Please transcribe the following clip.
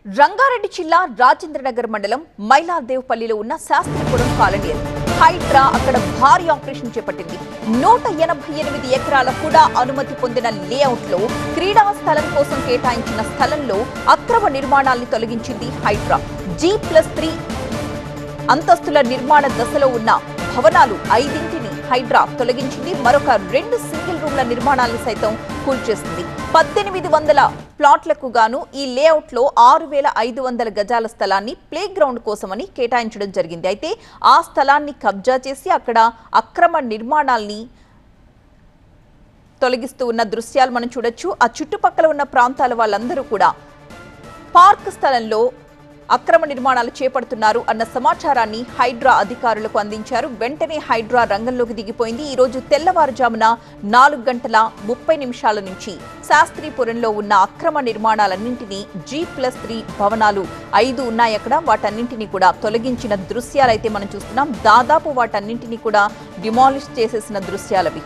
రంగారెడ్డి జిల్లా రాజేంద్రనగర్ మండలం మైలాదేవ్పల్లిలో ఉన్న శాస్త్రిపురం కాలనీ హైడ్రా అక్కడ భారీ ఆపరేషన్ చేపట్టింది. 188 ఎకరాల కూడా అనుమతి పొందిన లేఅవుట్ లో క్రీడా స్థలం కోసం కేటాయించిన స్థలంలో అక్రమ నిర్మాణాల్ని తొలగించింది హైడ్రా. G+3 అంతస్తుల నిర్మాణ దశలో ఉన్న భవనాలు 5ంటిని హైడ్రా తొలగించింది. మరొక 2 సింగిల్ రూమ్ల నిర్మాణాలను సైతం కూల్చేసింది. 1800 ప్లాట్లకు గాను ఈ లేఅవుట్ లో 6500 గజాల స్థలాన్ని ప్లే గ్రౌండ్ కోసమని కేటాయించడం జరిగింది. అయితే ఆ స్థలాన్ని కబ్జా చేసి అక్కడ అక్రమ నిర్మాణాల్ని తొలగిస్తూ ఉన్న దృశ్యాలు మనం చూడొచ్చు. ఆ చుట్టుపక్కల ఉన్న ప్రాంతాల వాళ్ళందరూ కూడా పార్క్ స్థలంలో అక్రమ నిర్మాణాలు చేపడుతున్నారు అన్న సమాచారాన్ని హైడ్రా అధికారులకు అందించారు. వెంటనే హైడ్రా రంగంలోకి దిగిపోయింది. ఈ రోజు తెల్లవారుజామున 4:30 నుంచి శాస్త్రీపురంలో ఉన్న అక్రమ నిర్మాణాలన్నింటినీ G+3 భవనాలు 5 ఉన్నాయి అక్కడ, వాటన్నింటినీ కూడా తొలగించిన దృశ్యాలైతే మనం చూస్తున్నాం. దాదాపు వాటన్నింటినీ కూడా డిమాలిష్ చేసేసిన దృశ్యాలవి.